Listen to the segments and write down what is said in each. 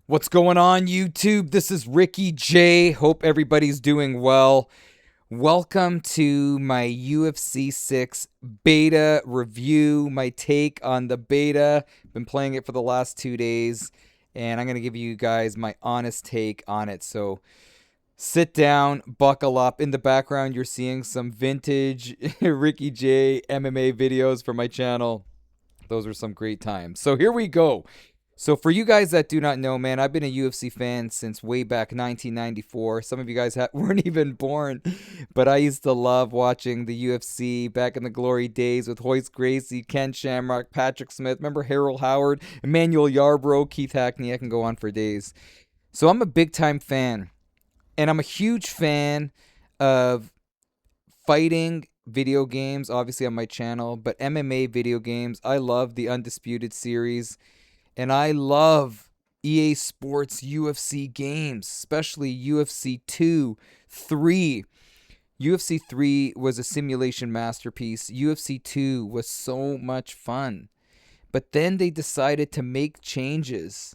What's going on, YouTube? This is Ricky J. Hope everybody's doing well. Welcome to my UFC 6 beta review, my take on the beta. Been playing it for the last 2 days, and I'm going to give you guys my honest take on it. So sit down, buckle up. In the background, you're seeing some vintage Ricky J MMA videos from my channel. Those were some great times. So here we go. So for you guys that do not know, man, I've been a UFC fan since way back 1994. Some of you guys weren't even born, but I used to love watching the UFC back in the glory days with Hoist Gracie, Ken Shamrock, Patrick Smith. Remember Harold Howard, Emmanuel Yarbrough, Keith Hackney. I can go on for days. So I'm a big time fan, and I'm a huge fan of fighting video games, obviously on my channel, but MMA video games. I love the Undisputed series. And I love EA Sports UFC games, especially UFC 2, 3. UFC 3 was a simulation masterpiece. UFC 2 was so much fun. But then they decided to make changes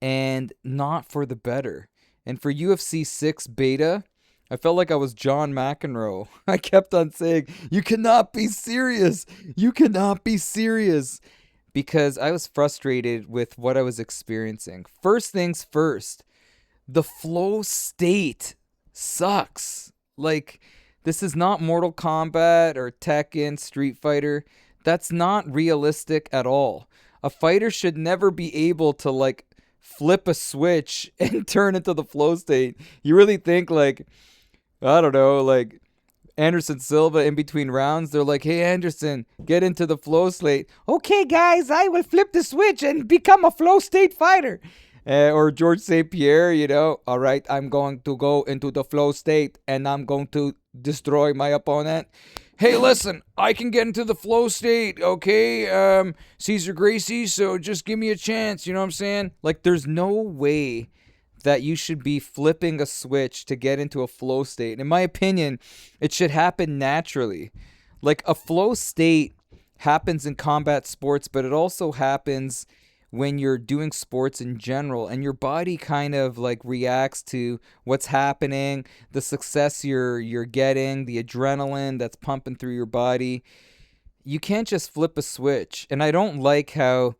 and not for the better. And for UFC 6 beta, I felt like I was John McEnroe. I kept on saying, "You cannot be serious. You cannot be serious." Because I was frustrated with what I was experiencing. First things first, the flow state sucks. Like, this is not Mortal Kombat or Tekken, Street Fighter. That's not realistic at all. A fighter should never be able to, like, flip a switch and turn into the flow state. You really think, like, I don't know, like, Anderson Silva in between rounds, they're like, "Hey Anderson, get into the flow state." "Okay, guys, I will flip the switch and become a flow state fighter." Or George St. Pierre, "All right, I'm going to go into the flow state and I'm going to destroy my opponent." "Hey, listen, I can get into the flow state, okay? Caesar Gracie, so just give me a chance, you know what I'm saying?" Like, there's no way that you should be flipping a switch to get into a flow state. In my opinion, it should happen naturally. Like, a flow state happens in combat sports, but it also happens when you're doing sports in general, and your body kind of like reacts to what's happening, the success you're getting, the adrenaline that's pumping through your body. You can't just flip a switch. And I don't like how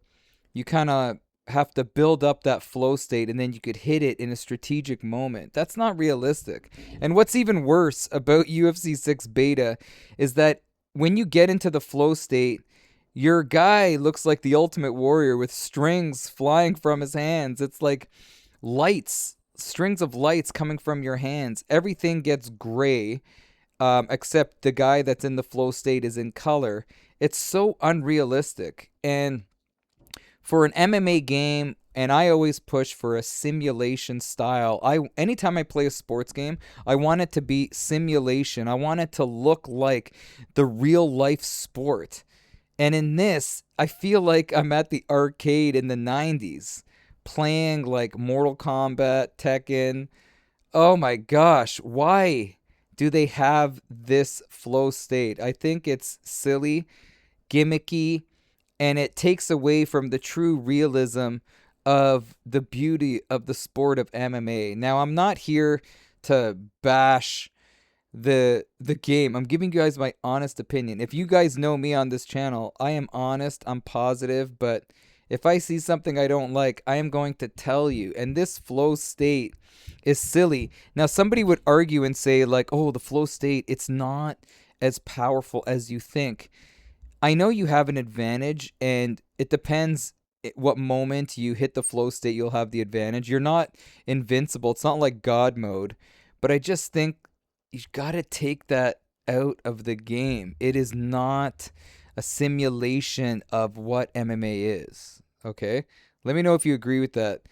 you kind of have to build up that flow state and then you could hit it in a strategic moment. That's not realistic. And what's even worse about UFC 6 beta is that when you get into the flow state, your guy looks like the Ultimate Warrior with strings flying from his hands. It's like lights, strings of lights coming from your hands. Everything gets gray, except the guy that's in the flow state is in color. It's so unrealistic. And for an MMA game, and I always push for a simulation style. Anytime I play a sports game, I want it to be simulation. I want it to look like the real life sport. And in this, I feel like I'm at the arcade in the 90s playing like Mortal Kombat, Tekken. Oh my gosh, why do they have this flow state? I think it's silly, gimmicky, and it takes away from the true realism of the beauty of the sport of MMA. Now, I'm not here to bash the game. I'm giving you guys my honest opinion. If you guys know me on this channel, I am honest, I'm positive, but if I see something I don't like, I am going to tell you. And this flow state is silly. Now, somebody would argue and say like, "Oh, the flow state, it's not as powerful as you think." I know you have an advantage, and it depends what moment you hit the flow state, you'll have the advantage. You're not invincible. It's not like God mode, but I just think you got to take that out of the game. It is not a simulation of what MMA is. Okay? Let me know if you agree with that.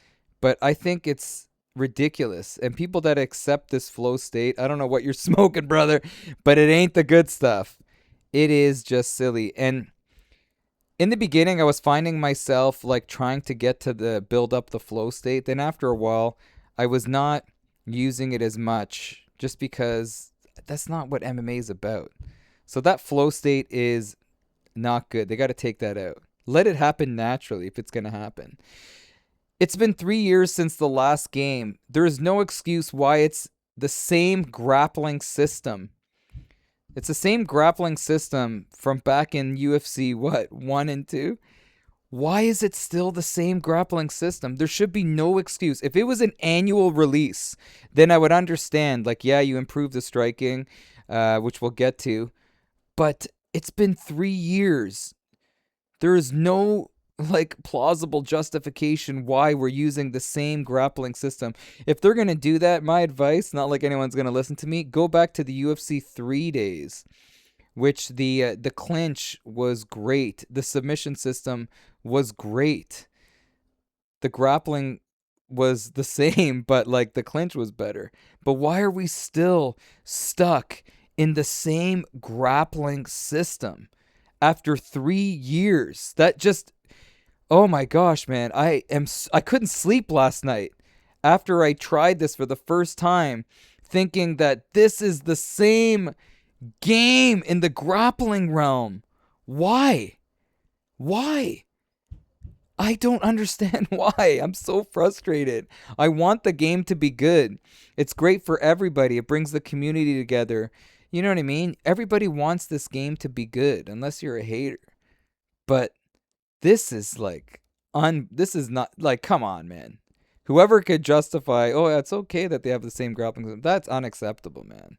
But I think it's ridiculous. And people that accept this flow state, I don't know what you're smoking, brother, but it ain't the good stuff. It is just silly. And in the beginning, I was finding myself like trying to get to the build up the flow state. Then after a while, I was not using it as much just because that's not what MMA is about. So that flow state is not good. They got to take that out. Let it happen naturally if it's going to happen. It's been 3 years since the last game. There is no excuse why it's the same grappling system. It's the same grappling system from back in UFC, what, 1 and 2? Why is it still the same grappling system? There should be no excuse. If it was an annual release, then I would understand. Like, yeah, you improved the striking, which we'll get to, but it's been 3 years. There is no like plausible justification why we're using the same grappling system. If they're gonna do that, my advice, not like anyone's gonna listen to me, go back to the UFC 3 days, which the clinch was great, the submission system was great, the grappling was the same, but like the clinch was better. But why are we still stuck in the same grappling system after 3 years? That just, oh my gosh, man. I couldn't sleep last night after I tried this for the first time, thinking that this is the same game in the grappling realm. Why? Why? I don't understand why. I'm so frustrated. I want the game to be good. It's great for everybody. It brings the community together. You know what I mean? Everybody wants this game to be good, unless you're a hater. But this is like this is not like, come on, man. Whoever could justify, oh, it's okay that they have the same grappling system, that's unacceptable, man.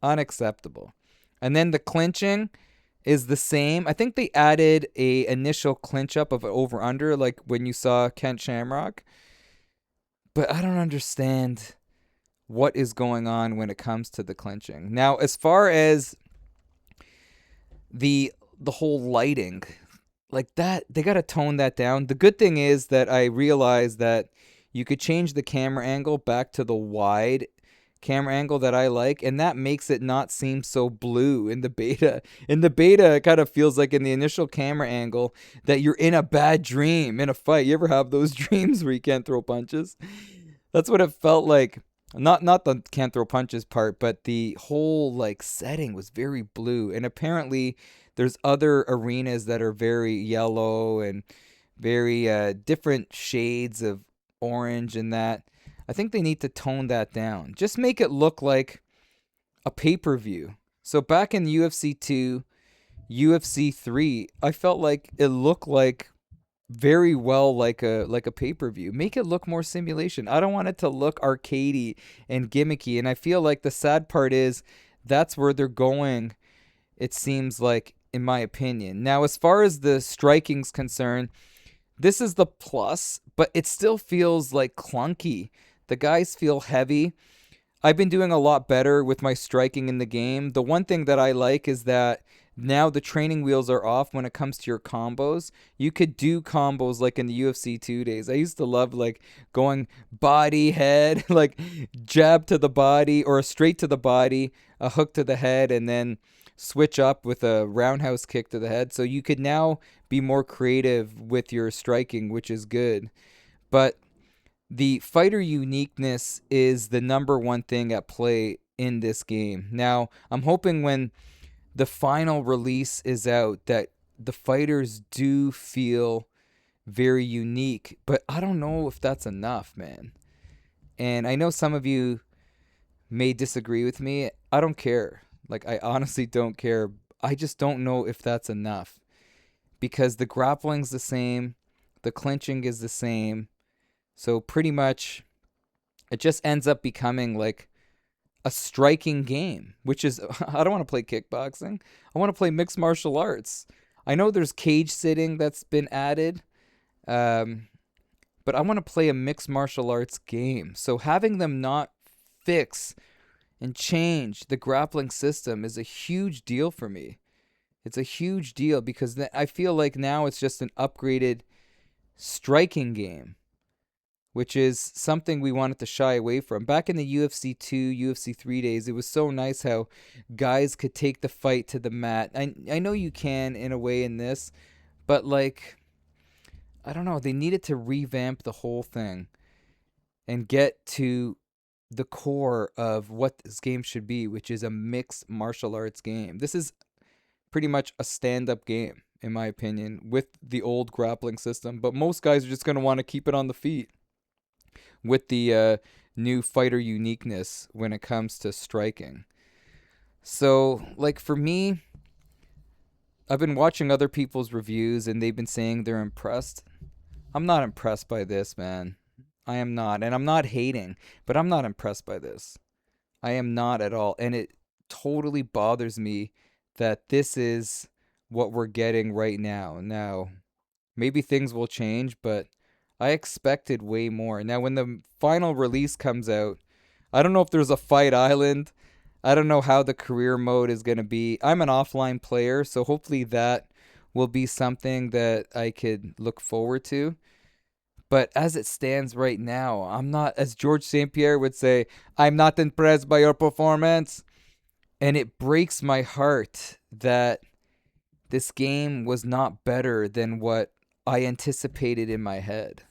Unacceptable. And then the clinching is the same. I think they added a initial clinch up of over under, like when you saw Kent Shamrock. But I don't understand what is going on when it comes to the clinching. Now, as far as the whole lighting, like that, they got to tone that down. The good thing is that I realized that you could change the camera angle back to the wide camera angle that I like, and that makes it not seem so blue in the beta. In the beta, it kind of feels like in the initial camera angle that you're in a bad dream in a fight. You ever have those dreams where you can't throw punches? That's what it felt like. Not the can't throw punches part, but the whole like setting was very blue. And apparently there's other arenas that are very yellow and very different shades of orange and that. I think they need to tone that down. Just make it look like a pay-per-view. So back in UFC 2, UFC 3, I felt like it looked like very well like a pay-per-view. Make it look more simulation. I don't want it to look arcadey and gimmicky, and I feel like the sad part is that's where they're going, it seems like, in my opinion. Now, as far as the striking's concerned, this is the plus, but it still feels like clunky. The guys feel heavy. I've been doing a lot better with my striking in the game. The one thing that I like is that now the training wheels are off when it comes to your combos. You could do combos like in the UFC 2 days. I used to love like going body, head, like jab to the body or straight to the body, a hook to the head, and then switch up with a roundhouse kick to the head. So you could now be more creative with your striking, which is good. But the fighter uniqueness is the number one thing at play in this game. Now, I'm hoping when the final release is out that the fighters do feel very unique, but I don't know if that's enough, man. And I know some of you may disagree with me. I don't care. Like, I honestly don't care. I just don't know if that's enough because the grappling's the same, the clinching is the same. So pretty much it just ends up becoming like a striking game, which is, I don't want to play kickboxing. I want to play mixed martial arts. I know there's cage sitting that's been added, but I want to play a mixed martial arts game. So having them not fix and change the grappling system is a huge deal for me. It's a huge deal because I feel like now it's just an upgraded striking game, which is something we wanted to shy away from. Back in the UFC 2, UFC 3 days, it was so nice how guys could take the fight to the mat. I know you can in a way in this, but like, I don't know, they needed to revamp the whole thing and get to the core of what this game should be, which is a mixed martial arts game. This is pretty much a stand-up game, in my opinion, with the old grappling system, but most guys are just going to want to keep it on the feet. with the new fighter uniqueness when it comes to striking. So, like for me, I've been watching other people's reviews and they've been saying they're impressed. I'm not impressed by this, man. I am not. And I'm not hating, but I'm not impressed by this. I am not at all. And it totally bothers me that this is what we're getting right now. Now, maybe things will change, but I expected way more. Now, when the final release comes out, I don't know if there's a fight island. I don't know how the career mode is going to be. I'm an offline player, so hopefully that will be something that I could look forward to. But as it stands right now, I'm not, as George St. Pierre would say, I'm not impressed by your performance. And it breaks my heart that this game was not better than what I anticipated in my head.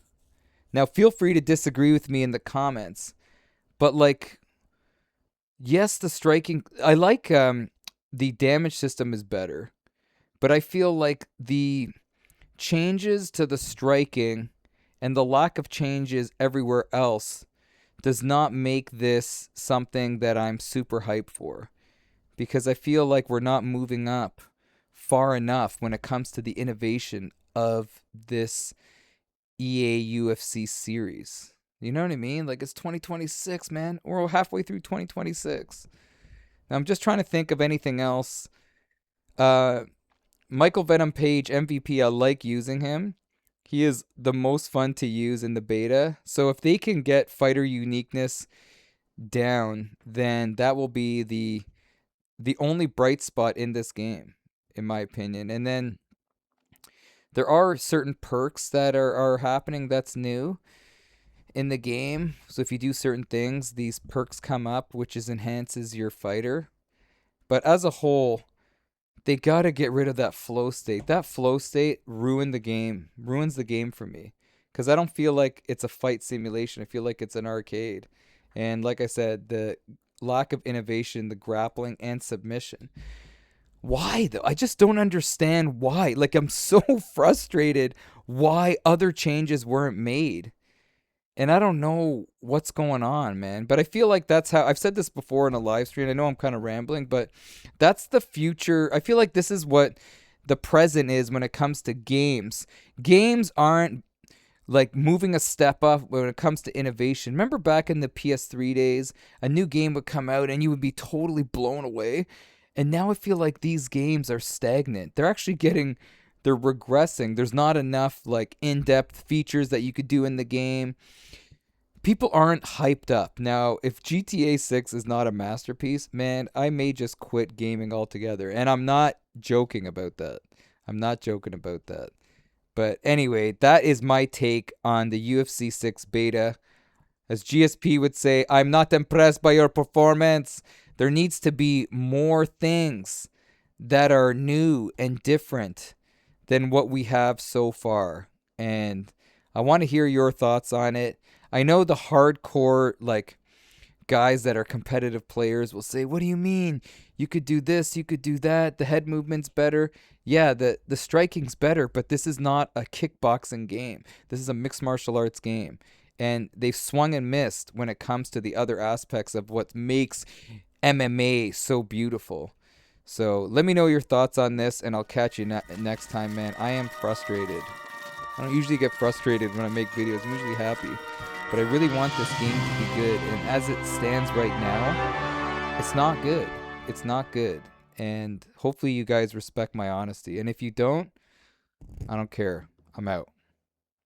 Now, feel free to disagree with me in the comments, but like, yes, the striking, I like the damage system is better, but I feel like the changes to the striking and the lack of changes everywhere else does not make this something that I'm super hyped for, because I feel like we're not moving up far enough when it comes to the innovation of this EA UFC series. You know what I mean? Like, it's 2026, man. We're halfway through 2026. Now, I'm just trying to think of anything else. Uh, Michael Venom Page, MVP, I like using him. He is the most fun to use in the beta. So if they can get fighter uniqueness down, then that will be the only bright spot in this game, in my opinion. And then there are certain perks that are happening that's new in the game. So if you do certain things, these perks come up, which is enhances your fighter. But as a whole, they gotta get rid of that flow state. That flow state ruins the game for me. Because I don't feel like it's a fight simulation. I feel like it's an arcade. And like I said, the lack of innovation, the grappling and submission. Why though? I just don't understand why. Like, I'm so frustrated why other changes weren't made. And I don't know what's going on, man. But I feel like that's how I've said this before in a live stream. I know I'm kind of rambling, but that's the future. I feel like this is what the present is when it comes to games. Games aren't like moving a step up when it comes to innovation. Remember back in the PS3 days, a new game would come out and you would be totally blown away. And now I feel like these games are stagnant. They're regressing. There's not enough like in-depth features that you could do in the game. People aren't hyped up. Now, if GTA 6 is not a masterpiece, man, I may just quit gaming altogether. And I'm not joking about that. I'm not joking about that. But anyway, that is my take on the UFC 6 beta. As GSP would say, I'm not impressed by your performance. There needs to be more things that are new and different than what we have so far. And I want to hear your thoughts on it. I know the hardcore, like, guys that are competitive players will say, what do you mean? You could do this, you could do that. The head movement's better. Yeah, the striking's better, but this is not a kickboxing game. This is a mixed martial arts game. And they've swung and missed when it comes to the other aspects of what makes MMA so beautiful. So let me know your thoughts on this, and I'll catch you next time, man. I am frustrated. I don't usually get frustrated when I make videos. I'm usually happy. But I really want this game to be good. And as it stands right now, it's not good. It's not good. And hopefully you guys respect my honesty. And if you don't, I don't care. I'm out.